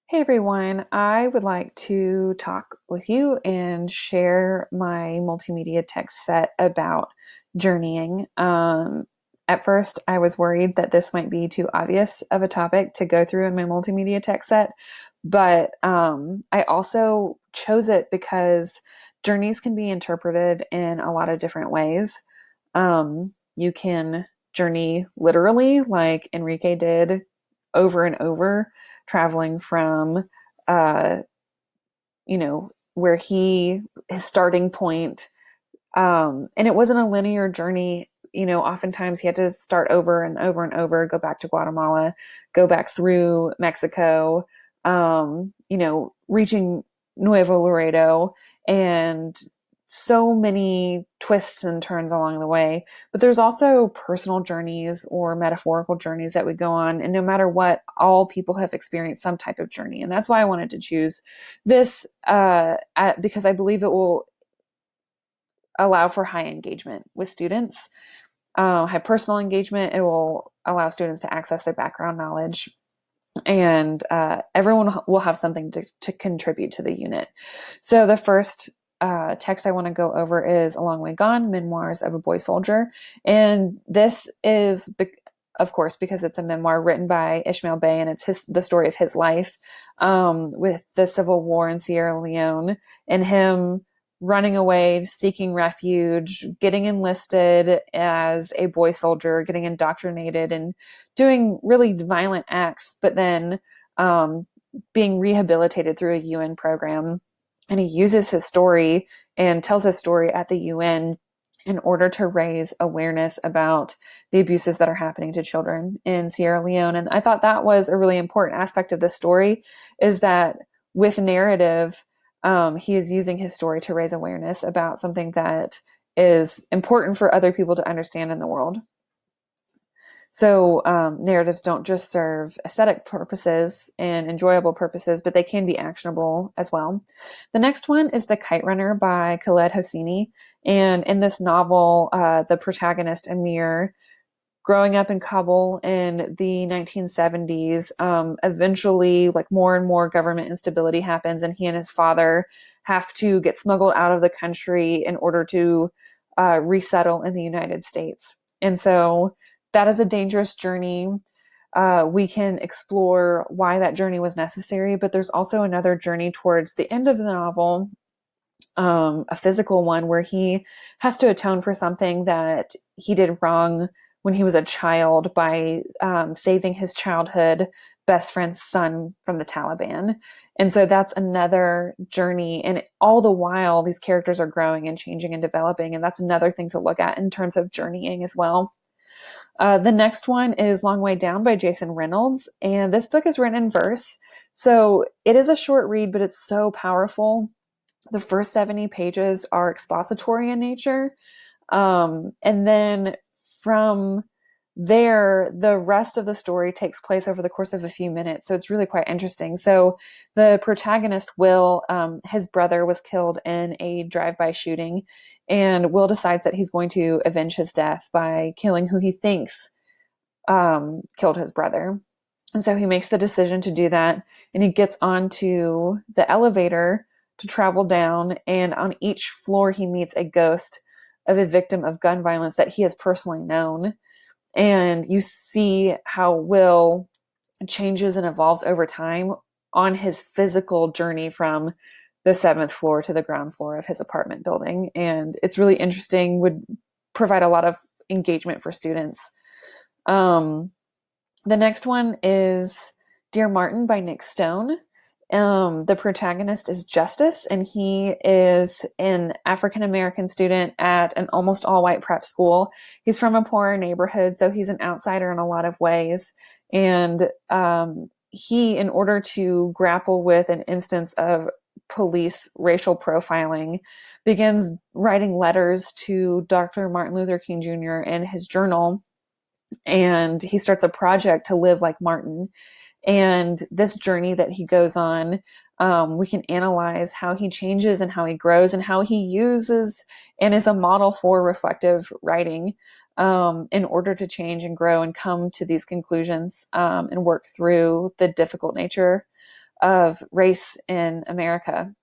Hey everyone, I would like to talk with you and share my multimedia text set about journeying. At first, I was worried that this might be too obvious of a topic to go through in my multimedia text set, but I also chose it because journeys can be interpreted in a lot of different ways. You can journey literally, like Enrique did over and over traveling from uh where his starting point, and it wasn't a linear journey. Oftentimes he had to start over and over and over, go back to Guatemala, go back through Mexico, reaching Nuevo Laredo, and so many twists and turns along the way. But there's also personal journeys or metaphorical journeys that we go on. And no matter what, all people have experienced some type of journey. And that's why I wanted to choose this, because I believe it will allow for high engagement with students, high personal engagement. It will allow students to access their background knowledge, and everyone will have something to contribute to the unit. So the first text I want to go over is A Long Way Gone, Memoirs of a Boy Soldier. And this is, of course, because it's a memoir written by Ishmael Bey, and it's the story of his life with the Civil War in Sierra Leone, and him running away, seeking refuge, getting enlisted as a boy soldier, getting indoctrinated, and doing really violent acts, but then being rehabilitated through a UN program. And he uses his story and tells his story at the UN in order to raise awareness about the abuses that are happening to children in Sierra Leone. And I thought that was a really important aspect of this story, is that with narrative, he is using his story to raise awareness about something that is important for other people to understand in the world. So narratives don't just serve aesthetic purposes and enjoyable purposes, but they can be actionable as well. The next one is The Kite Runner by Khaled Hosseini. And in this novel, the protagonist, Amir, growing up in Kabul in the 1970s, eventually, like, more and more government instability happens, and he and his father have to get smuggled out of the country in order to resettle in the United States. And so that is a dangerous journey. We can explore why that journey was necessary, but there's also another journey towards the end of the novel, a physical one, where he has to atone for something that he did wrong when he was a child by saving his childhood best friend's son from the Taliban. And so that's another journey. And all the while, these characters are growing and changing and developing. And that's another thing to look at in terms of journeying as well. The next one is Long Way Down by Jason Reynolds. And this book is written in verse. So it is a short read, but it's so powerful. The first 70 pages are expository in nature. And then from there, the rest of the story takes place over the course of a few minutes. So it's really quite interesting. So the protagonist, Will, his brother was killed in a drive-by shooting, and Will decides that he's going to avenge his death by killing who he thinks killed his brother. And so he makes the decision to do that, and he gets onto the elevator to travel down, and on each floor he meets a ghost of a victim of gun violence that he has personally known. And you see how Will changes and evolves over time on his physical journey from the seventh floor to the ground floor of his apartment building. And it's really interesting, would provide a lot of engagement for students. The next one is Dear Martin by Nick Stone. The protagonist is Justice, and he is an African-American student at an almost all-white prep school. He's from a poorer neighborhood, so he's an outsider in a lot of ways. And he, in order to grapple with an instance of police racial profiling, begins writing letters to Dr. Martin Luther King Jr. in his journal. And he starts a project to live like Martin. And this journey that he goes on, we can analyze how he changes and how he grows and how he uses and is a model for reflective writing in order to change and grow and come to these conclusions and work through the difficult nature of race in America.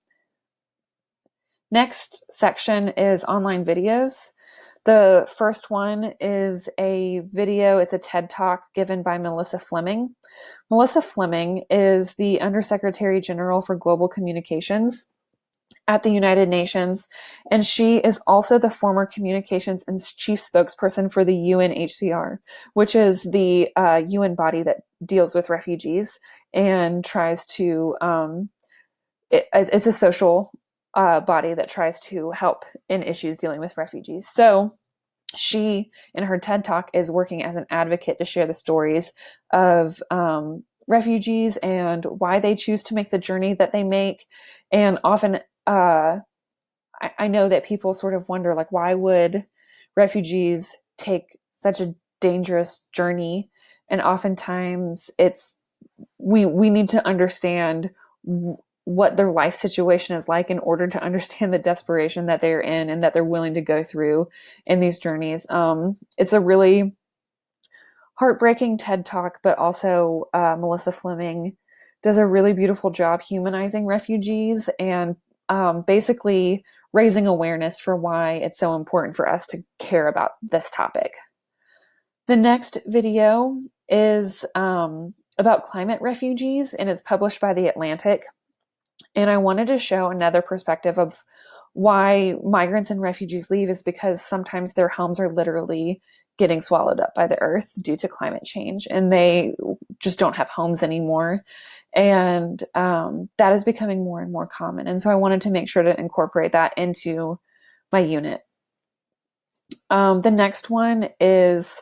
Next section is online videos. The first one is a video, it's a TED Talk given by Melissa Fleming. Melissa Fleming is the Undersecretary General for Global Communications at the United Nations, and she is also the former communications and chief spokesperson for the UNHCR, which is the UN body that deals with refugees and tries to, it's a social body that tries to help in issues dealing with refugees. So she, in her TED Talk, is working as an advocate to share the stories of refugees and why they choose to make the journey that they make. And often, I know that people sort of wonder, like, why would refugees take such a dangerous journey? And oftentimes we need to understand what their life situation is like in order to understand the desperation that they're in and that they're willing to go through in these journeys. It's a really heartbreaking TED Talk, but also Melissa Fleming does a really beautiful job humanizing refugees and basically raising awareness for why it's so important for us to care about this topic. The next video is about climate refugees, and it's published by The Atlantic. And I wanted to show another perspective of why migrants and refugees leave is because sometimes their homes are literally getting swallowed up by the earth due to climate change, and they just don't have homes anymore. And that is becoming more and more common. And so I wanted to make sure to incorporate that into my unit. The next one is,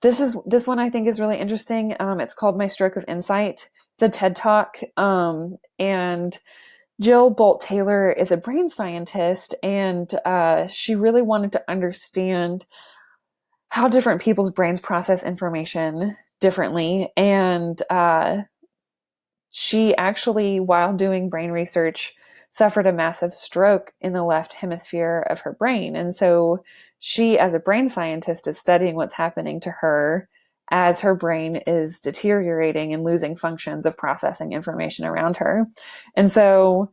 this one I think is really interesting. It's called My Stroke of Insight. It's a TED Talk. And Jill Bolt Taylor is a brain scientist, and she really wanted to understand how different people's brains process information differently. And she actually, while doing brain research, suffered a massive stroke in the left hemisphere of her brain. And so she, as a brain scientist, is studying what's happening to her as her brain is deteriorating and losing functions of processing information around her. And so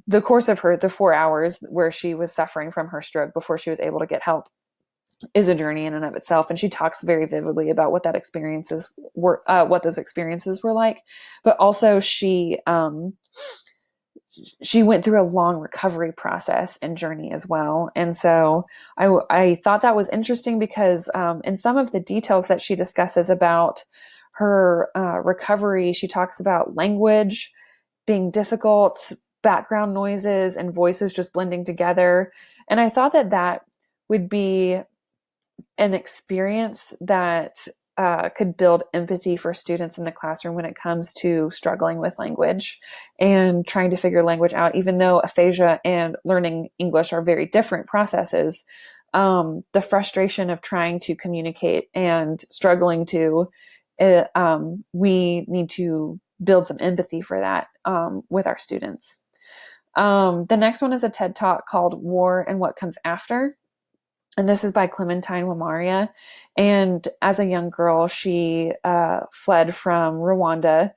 the course of the 4 hours where she was suffering from her stroke before she was able to get help is a journey in and of itself. And she talks very vividly about what those experiences were like. But also she went through a long recovery process and journey as well. And so I thought that was interesting because in some of the details that she discusses about her recovery, she talks about language being difficult, background noises and voices just blending together. And I thought that would be an experience that could build empathy for students in the classroom when it comes to struggling with language and trying to figure language out. Even though aphasia and learning English are very different processes, the frustration of trying to communicate and struggling to, we need to build some empathy for that with our students. The next one is a TED Talk called War and What Comes After. And this is by Clementine Wamaria. And as a young girl, she fled from Rwanda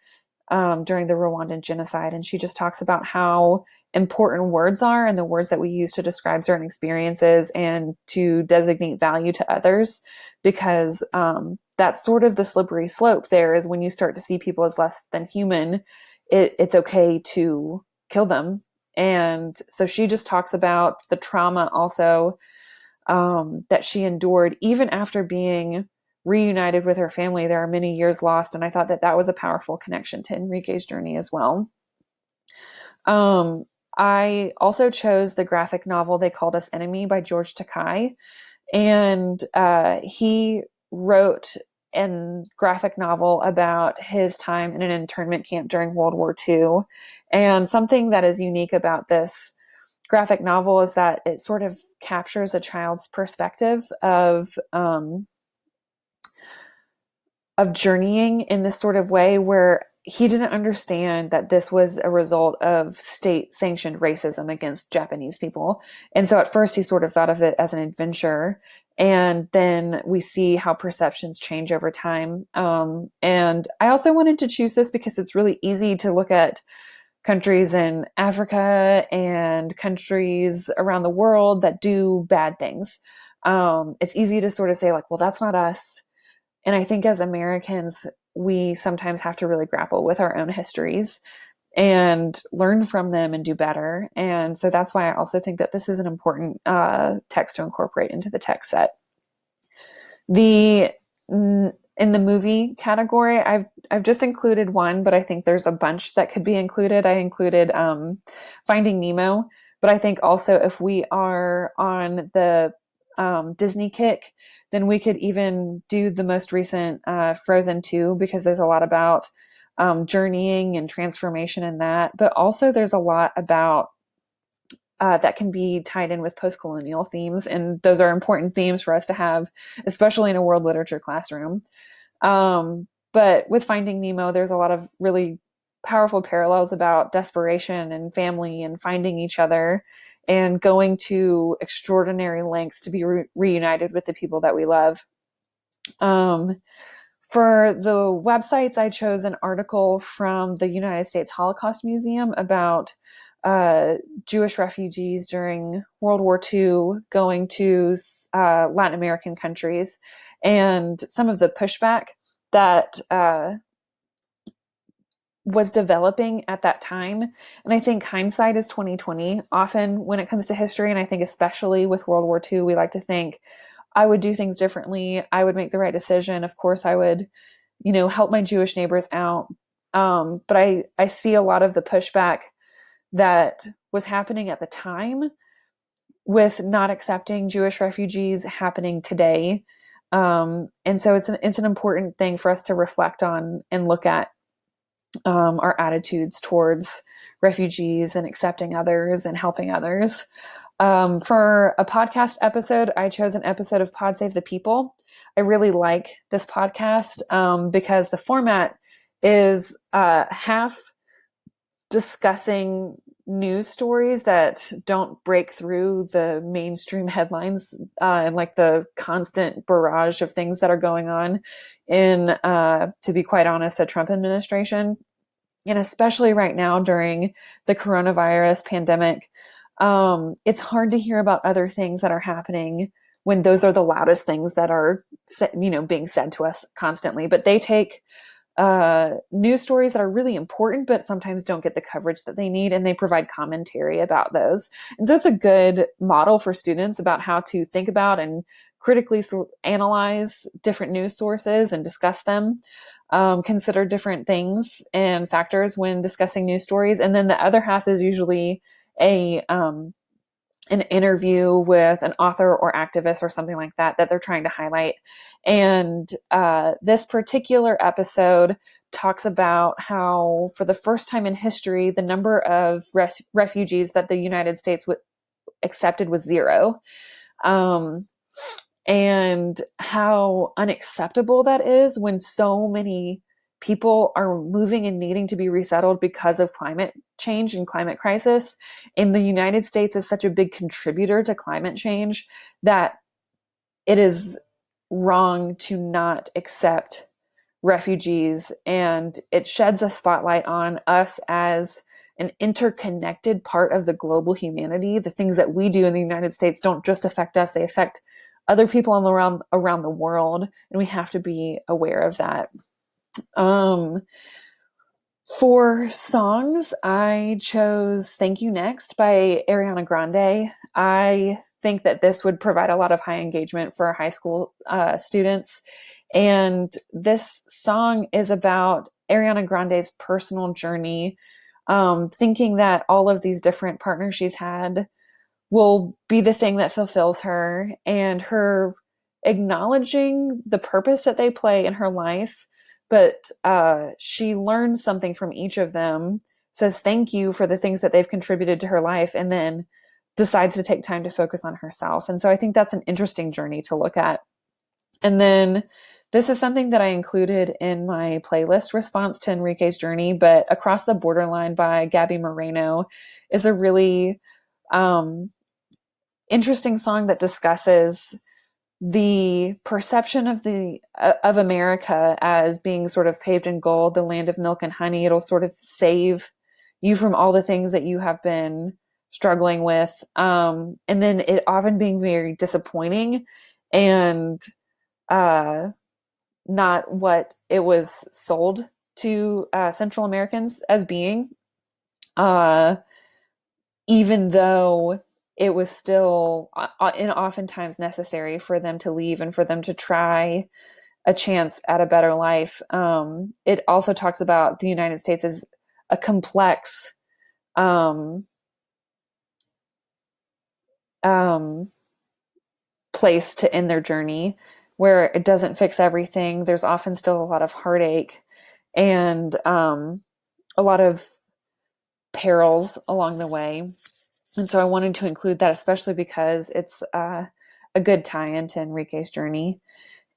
during the Rwandan genocide. And she just talks about how important words are and the words that we use to describe certain experiences and to designate value to others. Because that's sort of the slippery slope there is when you start to see people as less than human, it's okay to kill them. And so she just talks about the trauma also that she endured even after being reunited with her family. There are many years lost, and I thought that was a powerful connection to Enrique's journey as well. I also chose the graphic novel They Called Us Enemy by George Takei, and he wrote a graphic novel about his time in an internment camp during World War II. And something that is unique about this graphic novel is that it sort of captures a child's perspective of journeying in this sort of way where he didn't understand that this was a result of state-sanctioned racism against Japanese people. And so at first he sort of thought of it as an adventure. And then we see how perceptions change over time. And I also wanted to choose this because it's really easy to look at countries in Africa and countries around the world that do bad things. It's easy to sort of say, like, well, that's not us. And I think as Americans, we sometimes have to really grapple with our own histories and learn from them and do better. And so that's why I also think that this is an important text to incorporate into the text set. The in the movie category, I've just included one, but I think there's a bunch that could be included. I included Finding Nemo, but I think also if we are on the Disney kick, then we could even do the most recent Frozen 2, because there's a lot about journeying and transformation in that. But also there's a lot about that can be tied in with post-colonial themes. And those are important themes for us to have, especially in a world literature classroom. But with Finding Nemo, there's a lot of really powerful parallels about desperation and family and finding each other and going to extraordinary lengths to be reunited with the people that we love. For the websites, I chose an article from the United States Holocaust Museum about Jewish refugees during World War II going to Latin American countries, and some of the pushback that was developing at that time. And I think hindsight is 2020 often when it comes to history. And I think especially with World War II, we like to think, I would do things differently. I would make the right decision. Of course, I would, help my Jewish neighbors out. But I see a lot of the pushback that was happening at the time with not accepting Jewish refugees happening today. And so it's an important thing for us to reflect on and look at our attitudes towards refugees and accepting others and helping others. For a podcast episode, I chose an episode of Pod Save the People. I really like this podcast because the format is half discussing news stories that don't break through the mainstream headlines and like the constant barrage of things that are going on in, to be quite honest, a Trump administration. And especially right now during the coronavirus pandemic, it's hard to hear about other things that are happening when those are the loudest things that are, being said to us constantly. But they take news stories that are really important, but sometimes don't get the coverage that they need, and they provide commentary about those. And so it's a good model for students about how to think about and critically analyze different news sources and discuss them, consider different things and factors when discussing news stories. And then the other half is usually an interview with an author or activist or something like that they're trying to highlight. And this particular episode talks about how, for the first time in history, the number of refugees that the United States accepted was 0. And how unacceptable that is when so many people are moving and needing to be resettled because of climate change and climate crisis. And the United States is such a big contributor to climate change that it is wrong to not accept refugees. And it sheds a spotlight on us as an interconnected part of the global humanity. The things that we do in the United States don't just affect us, they affect other people around the world. And we have to be aware of that. For songs, I chose Thank You Next by Ariana Grande. I think that this would provide a lot of high engagement for high school students. And this song is about Ariana Grande's personal journey, thinking that all of these different partners she's had will be the thing that fulfills her, and her acknowledging the purpose that they play in her life. But she learns something from each of them, says thank you for the things that they've contributed to her life, and then decides to take time to focus on herself. And so I think that's an interesting journey to look at. And then this is something that I included in my playlist response to Enrique's Journey, but Across the Borderline by Gabby Moreno is a really interesting song that discusses the perception of America as being sort of paved in gold, the land of milk and honey. It'll sort of save you from all the things that you have been struggling with, and then it often being very disappointing and uh, not what it was sold to Central Americans as being, uh, even though it was still and oftentimes necessary for them to leave and for them to try a chance at a better life. It also talks about the United States as a complex um, um, place to end their journey, where it doesn't fix everything. There's often still a lot of heartache and a lot of perils along the way. And so I wanted to include that, especially because it's a good tie into Enrique's journey.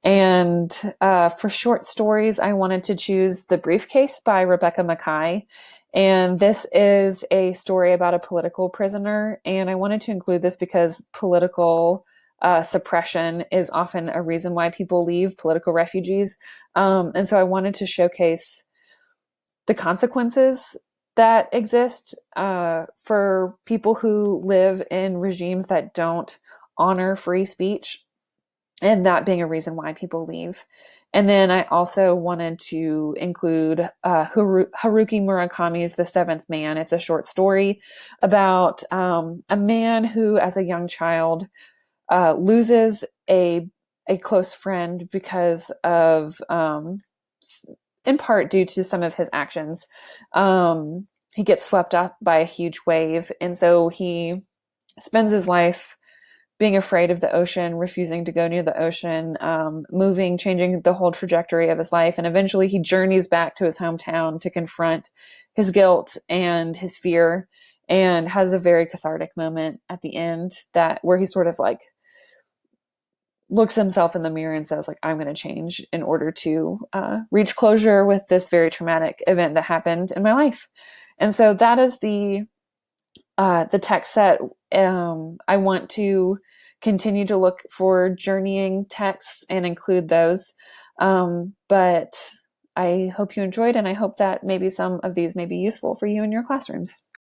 And for short stories, I wanted to choose The Briefcase by Rebecca Mackay. And this is a story about a political prisoner. And I wanted to include this because political suppression is often a reason why people leave, political refugees. And so I wanted to showcase the consequences that exist for people who live in regimes that don't honor free speech, and that being a reason why people leave. And then I also wanted to include Haruki Murakami's The Seventh Man. It's a short story about a man who, as a young child, loses a close friend because of, in part due to some of his actions. He gets swept up by a huge wave, and so he spends his life being afraid of the ocean, refusing to go near the ocean, moving, changing the whole trajectory of his life. And eventually he journeys back to his hometown to confront his guilt and his fear, and has a very cathartic moment at the end that where he sort of like looks himself in the mirror and says, like, I'm going to change in order to reach closure with this very traumatic event that happened in my life. And so that is the text set. I want to continue to look for journeying texts and include those. But I hope you enjoyed, and I hope that maybe some of these may be useful for you in your classrooms.